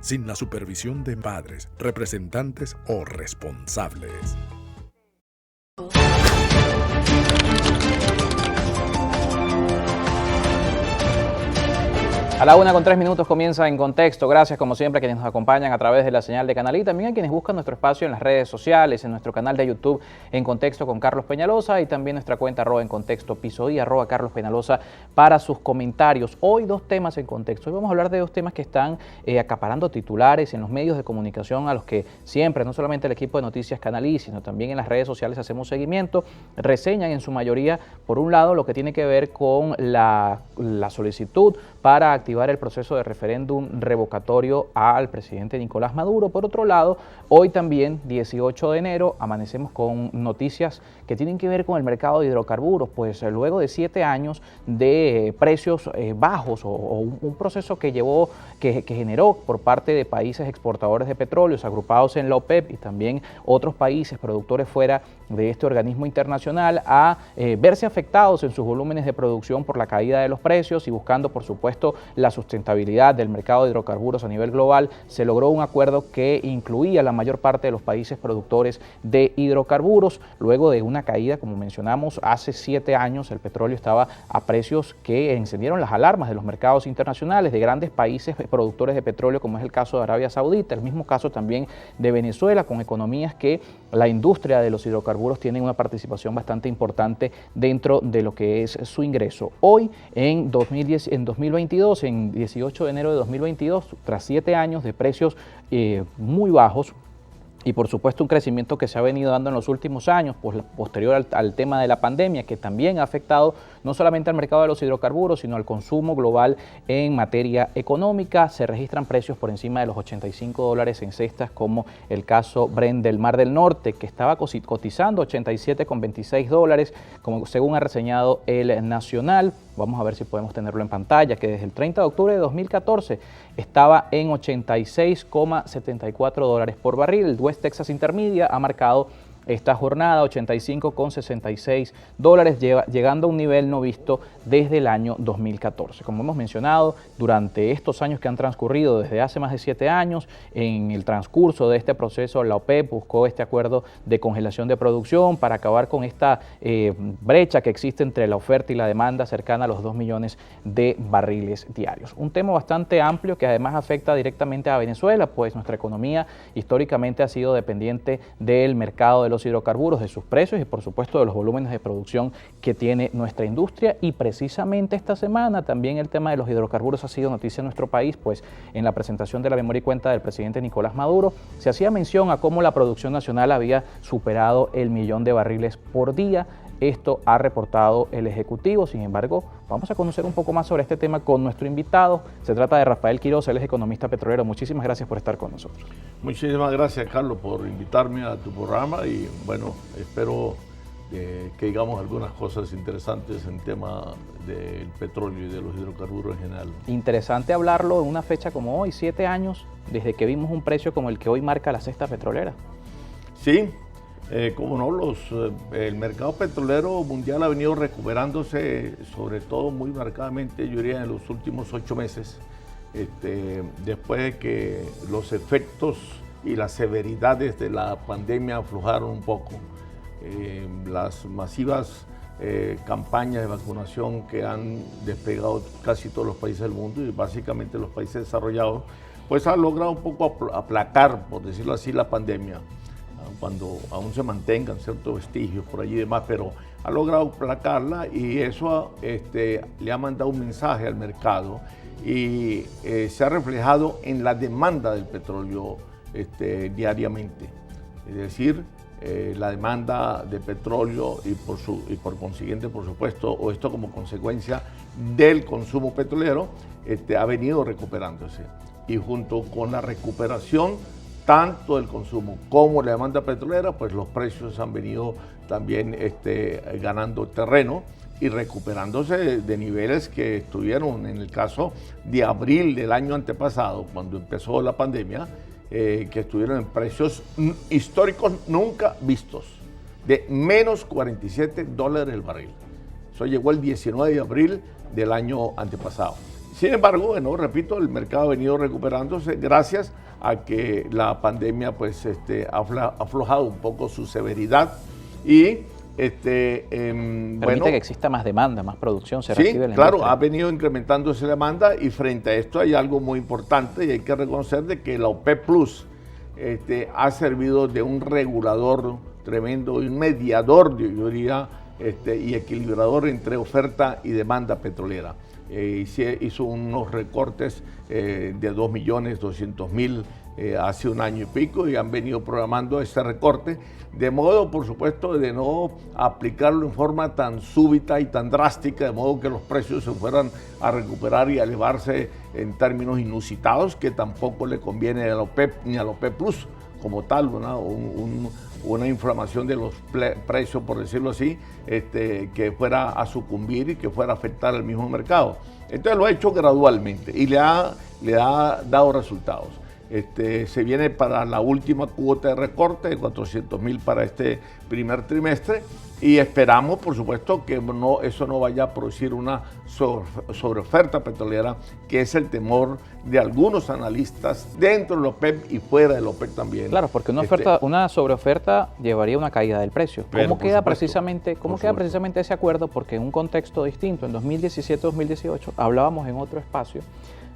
sin la supervisión de padres, representantes o responsables. A la 1:03 comienza En Contexto. Gracias, como siempre, a quienes nos acompañan a través de la señal de Canal y también a quienes buscan nuestro espacio en las redes sociales, en nuestro canal de YouTube En Contexto con Carlos Peñalosa y también nuestra cuenta @En Contexto Piso y @Carlos Peñalosa para sus comentarios. Hoy dos temas en contexto. Hoy vamos a hablar de dos temas que están acaparando titulares en los medios de comunicación a los que siempre, no solamente el equipo de Noticias Canal I, sino también en las redes sociales hacemos seguimiento, reseñan en su mayoría, por un lado, lo que tiene que ver con la solicitud para activar el proceso de referéndum revocatorio al presidente Nicolás Maduro. Por otro lado, hoy también, 18 de enero, amanecemos con noticias que tienen que ver con el mercado de hidrocarburos, pues luego de 7 años de precios bajos o un proceso que generó por parte de países exportadores de petróleos agrupados en la OPEP y también otros países productores fuera de este organismo internacional a verse afectados en sus volúmenes de producción por la caída de los precios y buscando, por supuesto, la sustentabilidad del mercado de hidrocarburos a nivel global, se logró un acuerdo que incluía la mayor parte de los países productores de hidrocarburos. Luego de una caída, como mencionamos, hace 7 años el petróleo estaba a precios que encendieron las alarmas de los mercados internacionales, de grandes países productores de petróleo, como es el caso de Arabia Saudita, el mismo caso también de Venezuela, con economías que la industria de los hidrocarburos tiene una participación bastante importante dentro de lo que es su ingreso. Hoy, en 2022, en 18 de enero de 2022, tras 7 años de precios muy bajos, y por supuesto un crecimiento que se ha venido dando en los últimos años, pues, posterior al tema de la pandemia, que también ha afectado no solamente al mercado de los hidrocarburos, sino al consumo global en materia económica. Se registran precios por encima de los $85 en cestas, como el caso Brent del Mar del Norte, que estaba cotizando $87,26, como según ha reseñado el Nacional. Vamos a ver si podemos tenerlo en pantalla, que desde el 30 de octubre de 2014 estaba en $86,74 por barril. El West Texas Intermedia ha marcado esta jornada $85,66, llegando a un nivel no visto desde el año 2014. Como hemos mencionado, durante estos años que han transcurrido, desde hace más de 7 años, en el transcurso de este proceso, la OPEP buscó este acuerdo de congelación de producción para acabar con esta brecha que existe entre la oferta y la demanda cercana a los 2 millones de barriles diarios. Un tema bastante amplio que además afecta directamente a Venezuela, pues nuestra economía históricamente ha sido dependiente del mercado de los hidrocarburos, de sus precios y por supuesto de los volúmenes de producción que tiene nuestra industria. Y precisamente esta semana también el tema de los hidrocarburos ha sido noticia en nuestro país, pues en la presentación de la memoria y cuenta del presidente Nicolás Maduro se hacía mención a cómo la producción nacional había superado el 1.000.000 de barriles por día. Esto ha reportado el Ejecutivo. Sin embargo, vamos a conocer un poco más sobre este tema con nuestro invitado. Se trata de Rafael Quiroz, él es economista petrolero. Muchísimas gracias por estar con nosotros. Muchísimas gracias, Carlos, por invitarme a tu programa y bueno, espero que digamos algunas cosas interesantes en tema del petróleo y de los hidrocarburos en general. Interesante hablarlo en una fecha como hoy, 7 años desde que vimos un precio como el que hoy marca la cesta petrolera. Sí. Como no, el mercado petrolero mundial ha venido recuperándose, sobre todo muy marcadamente, yo diría, en los últimos 8 meses, después de que los efectos y las severidades de la pandemia aflojaron un poco. Las masivas campañas de vacunación que han desplegado casi todos los países del mundo y básicamente los países desarrollados, pues han logrado un poco aplacar, por decirlo así, la pandemia, cuando aún se mantengan ciertos vestigios por allí y demás, pero ha logrado aplacarla y eso le ha mandado un mensaje al mercado y se ha reflejado en la demanda del petróleo diariamente. Es decir, la demanda de petróleo y por consiguiente, por supuesto, o esto como consecuencia del consumo petrolero, ha venido recuperándose. Y junto con la recuperación tanto del consumo como la demanda petrolera, pues los precios han venido también ganando terreno y recuperándose de niveles que estuvieron en el caso de abril del año antepasado, cuando empezó la pandemia, que estuvieron en precios históricos nunca vistos, de menos $47 el barril. Eso llegó el 19 de abril del año antepasado. Sin embargo, bueno, repito, el mercado ha venido recuperándose gracias a que la pandemia pues, ha aflojado un poco su severidad y permite que exista más demanda, más producción, se sí, reactive la claro, industria. ha venido incrementándose la demanda y frente a esto hay algo muy importante y hay que reconocer de que la OPEP Plus ha servido de un regulador tremendo, un mediador, yo diría, y equilibrador entre oferta y demanda petrolera. Hizo unos recortes de 2.200.000 hace un año y pico y han venido programando ese recorte, de modo, por supuesto, de no aplicarlo en forma tan súbita y tan drástica, de modo que los precios se fueran a recuperar y a elevarse en términos inusitados, que tampoco le conviene a la OPEP ni a la OPEP Plus como tal, una inflamación de los precios, por decirlo así, que fuera a sucumbir y que fuera a afectar al mismo mercado. Entonces lo ha hecho gradualmente y le ha dado resultados. Se viene para la última cuota de recorte de 400.000 para este primer trimestre y esperamos, por supuesto, que eso no vaya a producir una sobreoferta petrolera, que es el temor de algunos analistas dentro de la OPEP y fuera de la OPEP también. Claro, porque una sobreoferta llevaría a una caída del precio. ¿Cómo queda precisamente ese acuerdo? Porque en un contexto distinto, en 2017-2018, hablábamos en otro espacio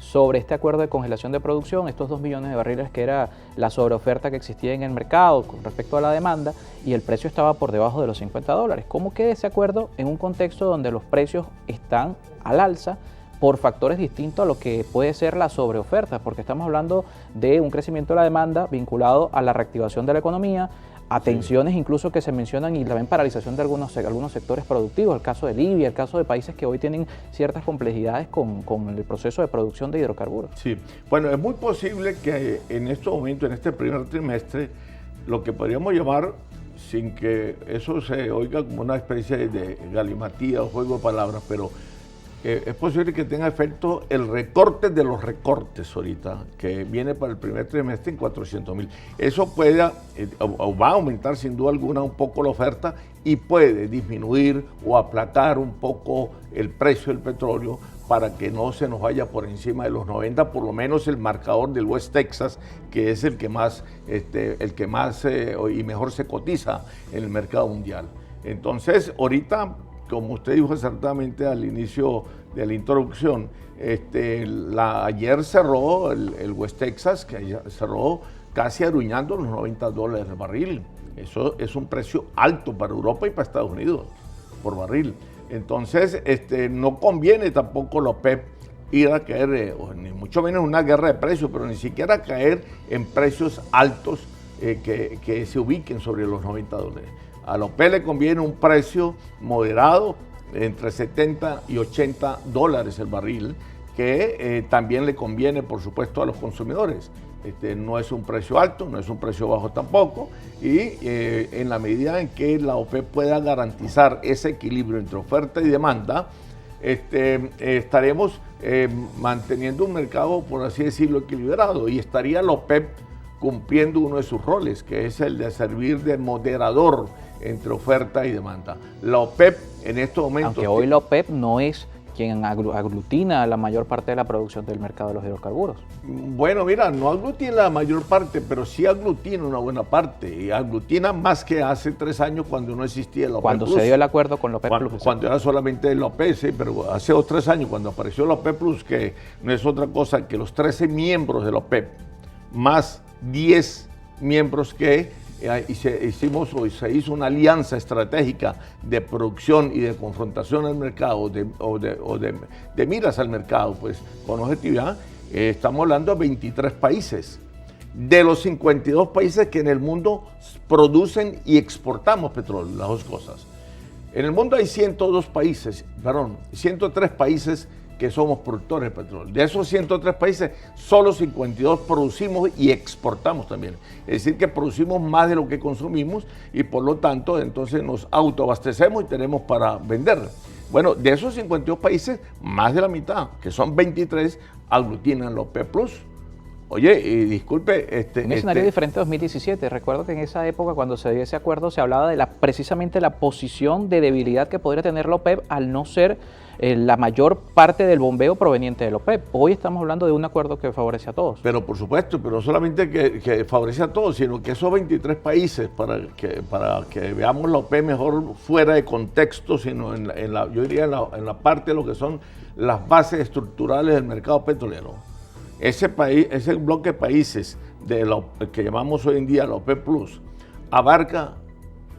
sobre este acuerdo de congelación de producción, estos 2 millones de barriles que era la sobreoferta que existía en el mercado con respecto a la demanda y el precio estaba por debajo de los $50. ¿Cómo queda ese acuerdo en un contexto donde los precios están al alza por factores distintos a lo que puede ser la sobreoferta? Porque estamos hablando de un crecimiento de la demanda vinculado a la reactivación de la economía, a tensiones incluso que se mencionan y también paralización de algunos sectores productivos, el caso de Libia, el caso de países que hoy tienen ciertas complejidades con el proceso de producción de hidrocarburos. Sí, bueno, es muy posible que en este momento, en este primer trimestre, lo que podríamos llamar, sin que eso se oiga como una especie de galimatía o juego de palabras, pero es posible que tenga efecto el recorte de los recortes ahorita, que viene para el primer trimestre en 400.000. Eso puede o va a aumentar sin duda alguna un poco la oferta y puede disminuir o aplacar un poco el precio del petróleo para que no se nos vaya por encima de los 90, por lo menos el marcador del West Texas, que es el que más y mejor se cotiza en el mercado mundial. Entonces, ahorita, como usted dijo acertadamente al inicio de la introducción, ayer cerró el West Texas, que cerró casi aruñando los $90 el barril. Eso es un precio alto para Europa y para Estados Unidos por barril. Entonces, no conviene tampoco la OPEP ir a caer, ni mucho menos una guerra de precios, pero ni siquiera caer en precios altos que se ubiquen sobre los $90. A la OPEP le conviene un precio moderado entre 70 y $80 el barril, que también le conviene, por supuesto, a los consumidores. No es un precio alto, no es un precio bajo tampoco, y en la medida en que la OPEP pueda garantizar ese equilibrio entre oferta y demanda, estaremos manteniendo un mercado, por así decirlo, equilibrado, y estaría la OPEP cumpliendo uno de sus roles, que es el de servir de moderador entre oferta y demanda. La OPEP en estos momentos... Aunque hoy la OPEP no es quien aglutina la mayor parte de la producción del mercado de los hidrocarburos. Bueno, mira, no aglutina la mayor parte, pero sí aglutina una buena parte, y aglutina más que hace 3 años cuando no existía la OPEP Cuando Plus. Se dio el acuerdo con la OPEP Plus. Cuando era solamente la OPEP, sí, pero hace 3 años cuando apareció la OPEP Plus, que no es otra cosa que los 13 miembros de la OPEP, más 10 miembros que se hizo una alianza estratégica de producción y de confrontación al mercado, de miras al mercado, pues con objetividad. Estamos hablando de 23 países, de los 52 países que en el mundo producen y exportamos petróleo, las dos cosas. En el mundo hay 103 países que somos productores de petróleo. De esos 103 países, solo 52 producimos y exportamos también. Es decir, que producimos más de lo que consumimos y por lo tanto entonces nos autoabastecemos y tenemos para vender. Bueno, de esos 52 países, más de la mitad, que son 23, aglutinan la OPEP Plus. Oye, y disculpe... Un escenario diferente a 2017. Recuerdo que en esa época, cuando se dio ese acuerdo, se hablaba de precisamente la posición de debilidad que podría tener la OPEP al no ser la mayor parte del bombeo proveniente de la OPEP. Hoy estamos hablando de un acuerdo que favorece a todos. Pero por supuesto, pero no solamente que favorece a todos, sino que esos 23 países, para que veamos la OPEP mejor fuera de contexto, sino yo diría en la parte de lo que son las bases estructurales del mercado petrolero. Ese bloque de países que llamamos hoy en día la OPEP Plus, abarca,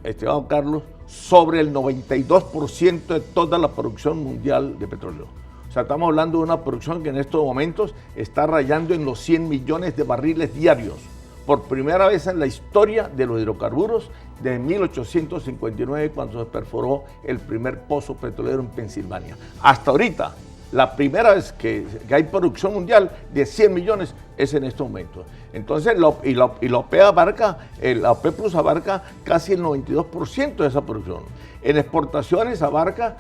estimado Carlos, sobre el 92% de toda la producción mundial de petróleo. O sea, estamos hablando de una producción que en estos momentos está rayando en los 100 millones de barriles diarios. Por primera vez en la historia de los hidrocarburos, de 1859, cuando se perforó el primer pozo petrolero en Pensilvania. Hasta ahorita, la primera vez que hay producción mundial de 100 millones es en estos momentos. Entonces, la OPEP Plus abarca casi el 92% de esa producción. En exportaciones abarca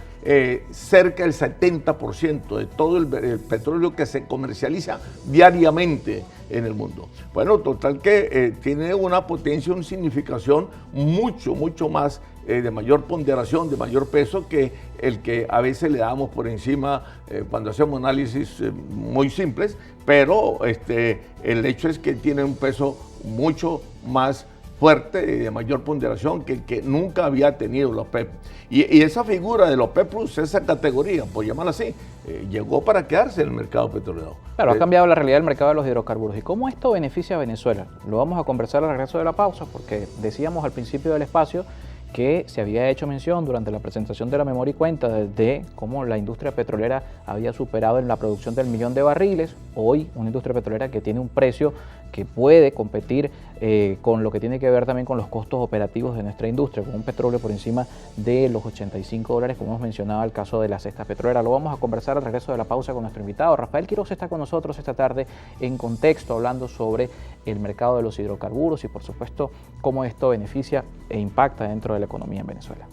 cerca del 70% de todo el petróleo que se comercializa diariamente en el mundo. Bueno, total que tiene una potencia, una significación mucho más de mayor ponderación, de mayor peso que el que a veces le damos por encima cuando hacemos análisis muy simples, pero el hecho es que tiene un peso mucho más fuerte y de mayor ponderación que el que nunca había tenido la OPEP. Y esa figura de la OPEP Plus, esa categoría, por llamarla así, llegó para quedarse en el mercado petrolero. Claro, ha cambiado la realidad del mercado de los hidrocarburos. ¿Y cómo esto beneficia a Venezuela? Lo vamos a conversar al regreso de la pausa, porque decíamos al principio del espacio que se había hecho mención durante la presentación de la memoria y cuenta de cómo la industria petrolera había superado en la producción del 1.000.000 de barriles. Hoy una industria petrolera que tiene un precio que puede competir con lo que tiene que ver también con los costos operativos de nuestra industria, con un petróleo por encima de los $85, como hemos mencionado el caso de la cesta petrolera. Lo vamos a conversar al regreso de la pausa con nuestro invitado. Rafael Quiroz está con nosotros esta tarde en Contexto, hablando sobre el mercado de los hidrocarburos y por supuesto cómo esto beneficia e impacta dentro de la economía en Venezuela.